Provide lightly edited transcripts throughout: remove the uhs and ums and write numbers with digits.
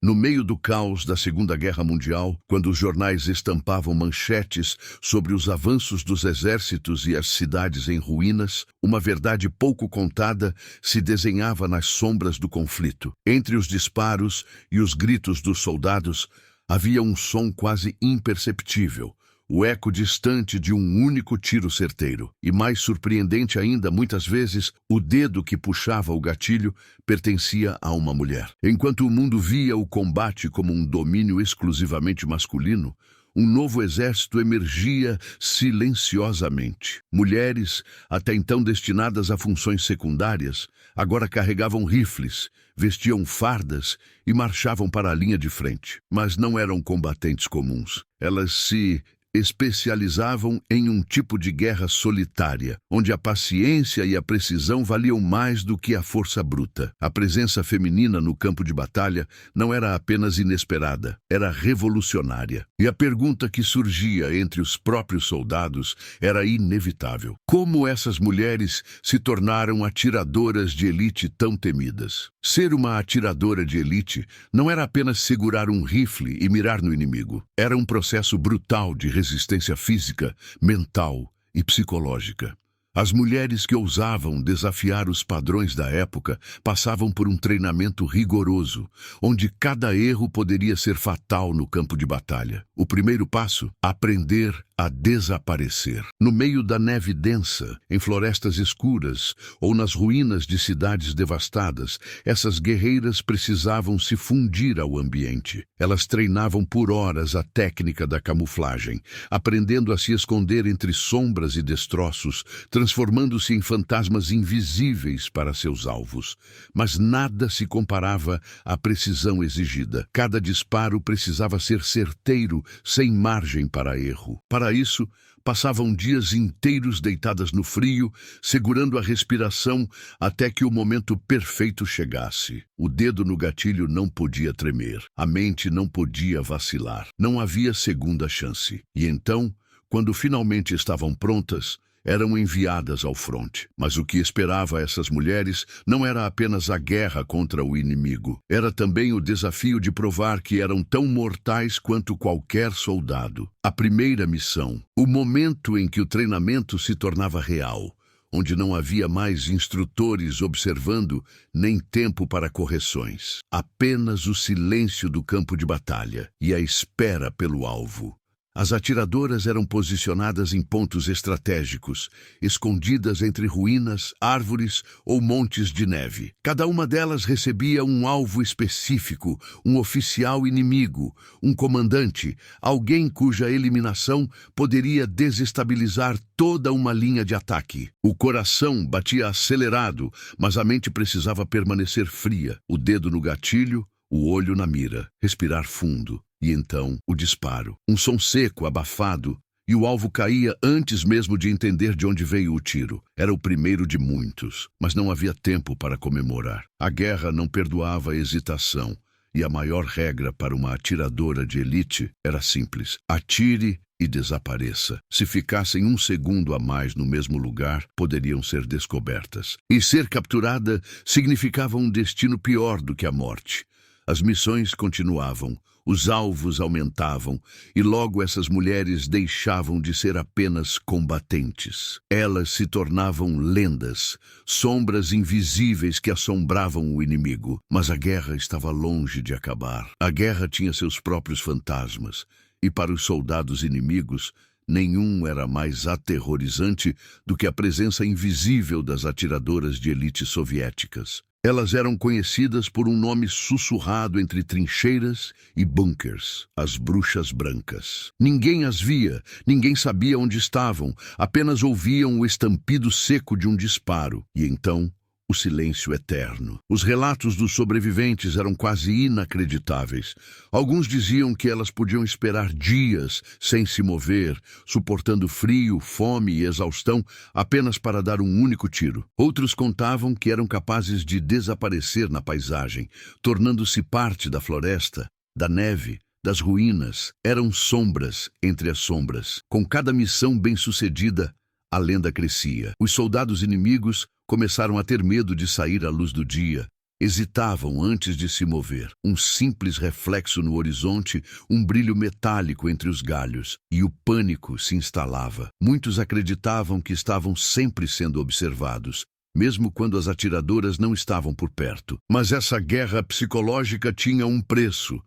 No meio do caos da Segunda Guerra Mundial, quando os jornais estampavam manchetes sobre os avanços dos exércitos e as cidades em ruínas, uma verdade pouco contada se desenhava nas sombras do conflito. Entre os disparos e os gritos dos soldados, havia um som quase imperceptível, o eco distante de um único tiro certeiro. E mais surpreendente ainda, muitas vezes, o dedo que puxava o gatilho pertencia a uma mulher. Enquanto o mundo via o combate como um domínio exclusivamente masculino, um novo exército emergia silenciosamente. Mulheres, até então destinadas a funções secundárias, agora carregavam rifles, vestiam fardas e marchavam para a linha de frente. Mas não eram combatentes comuns. Elas se especializavam em um tipo de guerra solitária, onde a paciência e a precisão valiam mais do que a força bruta. A presença feminina no campo de batalha não era apenas inesperada, era revolucionária. E a pergunta que surgia entre os próprios soldados era inevitável: como essas mulheres se tornaram atiradoras de elite tão temidas? Ser uma atiradora de elite não era apenas segurar um rifle e mirar no inimigo. Era um processo brutal de resistência física, mental e psicológica. As mulheres que ousavam desafiar os padrões da época passavam por um treinamento rigoroso, onde cada erro poderia ser fatal no campo de batalha. O primeiro passo: aprender a desaparecer. No meio da neve densa, em florestas escuras ou nas ruínas de cidades devastadas, essas guerreiras precisavam se fundir ao ambiente. Elas treinavam por horas a técnica da camuflagem, aprendendo a se esconder entre sombras e destroços, transformando-se em fantasmas invisíveis para seus alvos. Mas nada se comparava à precisão exigida. Cada disparo precisava ser certeiro, sem margem para erro. Para isso, passavam dias inteiros deitadas no frio, segurando a respiração até que o momento perfeito chegasse. O dedo no gatilho não podia tremer, a mente não podia vacilar. Não havia segunda chance. E então, quando finalmente estavam prontas, eram enviadas ao fronte. Mas o que esperava essas mulheres não era apenas a guerra contra o inimigo. Era também o desafio de provar que eram tão mortais quanto qualquer soldado. A primeira missão, o momento em que o treinamento se tornava real, onde não havia mais instrutores observando, nem tempo para correções. Apenas o silêncio do campo de batalha e a espera pelo alvo. As atiradoras eram posicionadas em pontos estratégicos, escondidas entre ruínas, árvores ou montes de neve. Cada uma delas recebia um alvo específico, um oficial inimigo, um comandante, alguém cuja eliminação poderia desestabilizar toda uma linha de ataque. O coração batia acelerado, mas a mente precisava permanecer fria, o dedo no gatilho, o olho na mira, respirar fundo. E então, o disparo. Um som seco, abafado, e o alvo caía antes mesmo de entender de onde veio o tiro. Era o primeiro de muitos, mas não havia tempo para comemorar. A guerra não perdoava a hesitação, e a maior regra para uma atiradora de elite era simples: atire e desapareça. Se ficassem um segundo a mais no mesmo lugar, poderiam ser descobertas. E ser capturada significava um destino pior do que a morte. As missões continuavam, os alvos aumentavam, e logo essas mulheres deixavam de ser apenas combatentes. Elas se tornavam lendas, sombras invisíveis que assombravam o inimigo. Mas a guerra estava longe de acabar. A guerra tinha seus próprios fantasmas, e para os soldados inimigos, nenhum era mais aterrorizante do que a presença invisível das atiradoras de elite soviéticas. Elas eram conhecidas por um nome sussurrado entre trincheiras e bunkers: as bruxas brancas. Ninguém as via, ninguém sabia onde estavam, apenas ouviam o estampido seco de um disparo. E então, o silêncio eterno. Os relatos dos sobreviventes eram quase inacreditáveis. Alguns diziam que elas podiam esperar dias sem se mover, suportando frio, fome e exaustão apenas para dar um único tiro. Outros contavam que eram capazes de desaparecer na paisagem, tornando-se parte da floresta, da neve, das ruínas. Eram sombras entre as sombras. Com cada missão bem-sucedida, a lenda crescia. Os soldados inimigos começaram a ter medo de sair à luz do dia, Hesitavam antes de se mover. Um simples reflexo no horizonte, um brilho metálico entre os galhos, e o pânico se instalava. Muitos acreditavam que estavam sempre sendo observados, mesmo quando as atiradoras não estavam por perto. Mas essa guerra psicológica tinha um preço.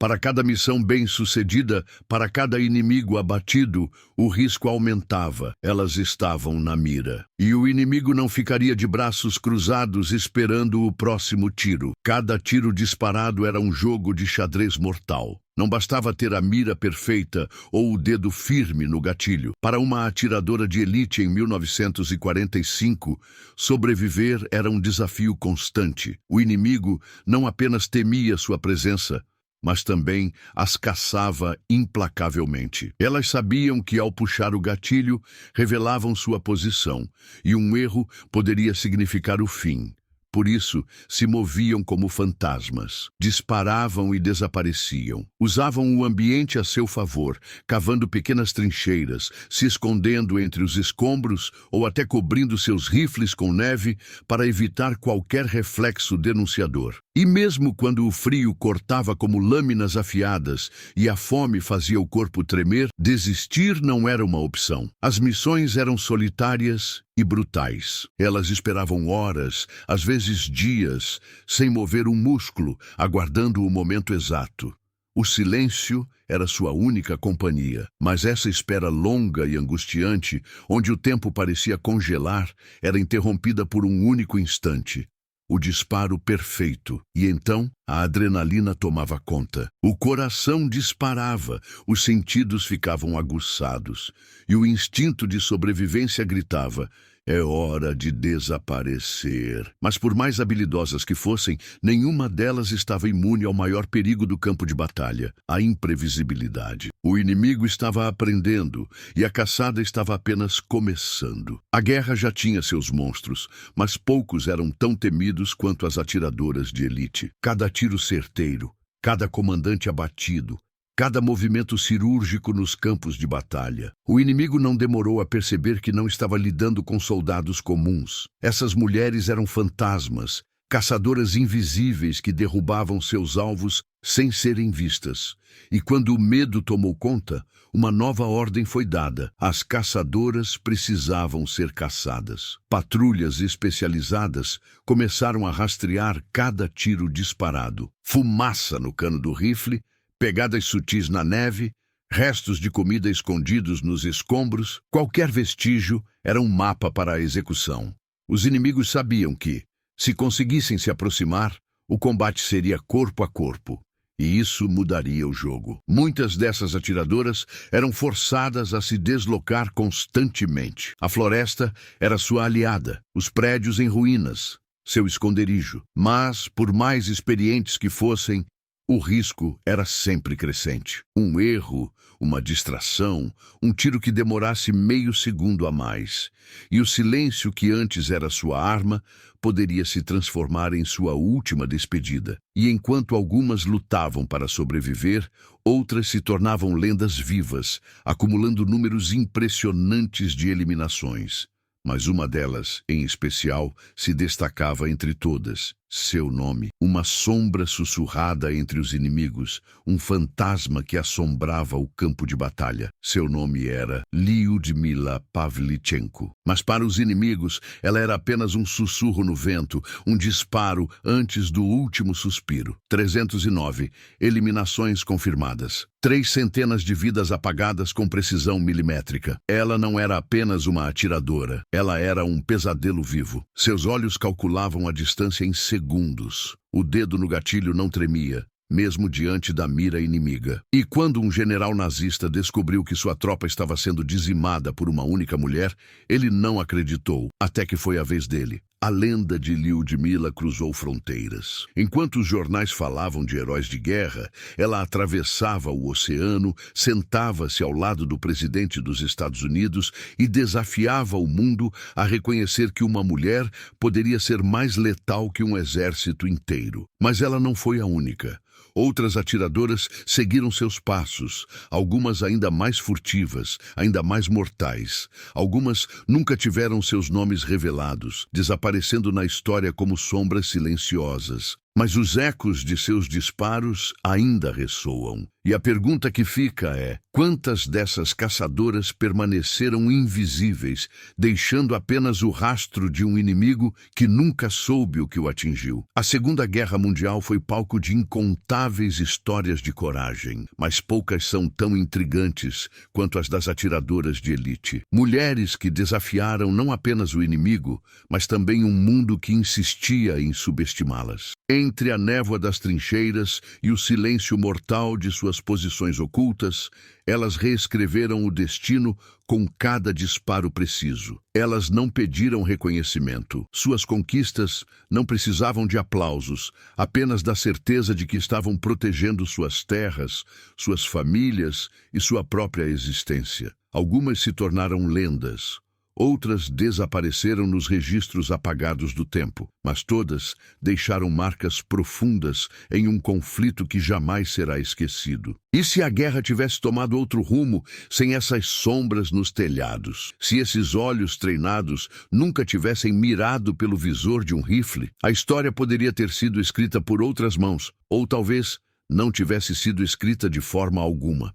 Para cada missão bem-sucedida, para cada inimigo abatido, o risco aumentava. Elas estavam na mira. E o inimigo não ficaria de braços cruzados esperando o próximo tiro. Cada tiro disparado era um jogo de xadrez mortal. Não bastava ter a mira perfeita ou o dedo firme no gatilho. Para uma atiradora de elite em 1945, sobreviver era um desafio constante. O inimigo não apenas temia sua presença, mas também as caçava implacavelmente. Elas sabiam que, ao puxar o gatilho, revelavam sua posição, e um erro poderia significar o fim. Por isso, se moviam como fantasmas, disparavam e desapareciam. Usavam o ambiente a seu favor, cavando pequenas trincheiras, se escondendo entre os escombros ou até cobrindo seus rifles com neve para evitar qualquer reflexo denunciador. E mesmo quando o frio cortava como lâminas afiadas e a fome fazia o corpo tremer, desistir não era uma opção. As missões eram solitárias e brutais. Elas esperavam horas, às vezes dias, sem mover um músculo, aguardando o momento exato. O silêncio era sua única companhia, mas essa espera longa e angustiante, onde o tempo parecia congelar, era interrompida por um único instante. O disparo perfeito, e então a adrenalina tomava conta. O coração disparava, os sentidos ficavam aguçados, e o instinto de sobrevivência gritava: é hora de desaparecer. Mas por mais habilidosas que fossem, nenhuma delas estava imune ao maior perigo do campo de batalha, a imprevisibilidade. O inimigo estava aprendendo e a caçada estava apenas começando. A guerra já tinha seus monstros, mas poucos eram tão temidos quanto as atiradoras de elite. Cada tiro certeiro, cada comandante abatido, cada movimento cirúrgico nos campos de batalha. O inimigo não demorou a perceber que não estava lidando com soldados comuns. Essas mulheres eram fantasmas, caçadoras invisíveis que derrubavam seus alvos sem serem vistas. E quando o medo tomou conta, uma nova ordem foi dada. As caçadoras precisavam ser caçadas. Patrulhas especializadas começaram a rastrear cada tiro disparado. Fumaça no cano do rifle, pegadas sutis na neve, restos de comida escondidos nos escombros, qualquer vestígio era um mapa para a execução. Os inimigos sabiam que, se conseguissem se aproximar, o combate seria corpo a corpo, e isso mudaria o jogo. Muitas dessas atiradoras eram forçadas a se deslocar constantemente. A floresta era sua aliada, os prédios em ruínas, seu esconderijo. Mas, por mais experientes que fossem, o risco era sempre crescente. Um erro, uma distração, um tiro que demorasse meio segundo a mais. E o silêncio que antes era sua arma poderia se transformar em sua última despedida. E enquanto algumas lutavam para sobreviver, outras se tornavam lendas vivas, acumulando números impressionantes de eliminações. Mas uma delas, em especial, se destacava entre todas. Seu nome, uma sombra sussurrada entre os inimigos, um fantasma que assombrava o campo de batalha. Seu nome era Lyudmila Pavlichenko. Mas para os inimigos, ela era apenas um sussurro no vento, um disparo antes do último suspiro. 309 eliminações confirmadas. 300 de vidas apagadas com precisão milimétrica. Ela não era apenas uma atiradora, ela era um pesadelo vivo. Seus olhos calculavam a distância em segundos. O dedo no gatilho não tremia, mesmo diante da mira inimiga. E quando um general nazista descobriu que sua tropa estava sendo dizimada por uma única mulher, ele não acreditou, até que foi a vez dele. A lenda de Lyudmila cruzou fronteiras. Enquanto os jornais falavam de heróis de guerra, ela atravessava o oceano, sentava-se ao lado do presidente dos Estados Unidos e desafiava o mundo a reconhecer que uma mulher poderia ser mais letal que um exército inteiro. Mas ela não foi a única. Outras atiradoras seguiram seus passos, algumas ainda mais furtivas, ainda mais mortais. Algumas nunca tiveram seus nomes revelados, desaparecendo na história como sombras silenciosas. Mas os ecos de seus disparos ainda ressoam. E a pergunta que fica é: quantas dessas caçadoras permaneceram invisíveis, deixando apenas o rastro de um inimigo que nunca soube o que o atingiu? A Segunda Guerra Mundial foi palco de incontáveis histórias de coragem, mas poucas são tão intrigantes quanto as das atiradoras de elite. Mulheres que desafiaram não apenas o inimigo, mas também um mundo que insistia em subestimá-las. Entre a névoa das trincheiras e o silêncio mortal de suas posições ocultas, elas reescreveram o destino com cada disparo preciso. Elas não pediram reconhecimento. Suas conquistas não precisavam de aplausos, apenas da certeza de que estavam protegendo suas terras, suas famílias e sua própria existência. Algumas se tornaram lendas. Outras desapareceram nos registros apagados do tempo, mas todas deixaram marcas profundas em um conflito que jamais será esquecido. E se a guerra tivesse tomado outro rumo, sem essas sombras nos telhados? Se esses olhos treinados nunca tivessem mirado pelo visor de um rifle? A história poderia ter sido escrita por outras mãos, ou talvez não tivesse sido escrita de forma alguma.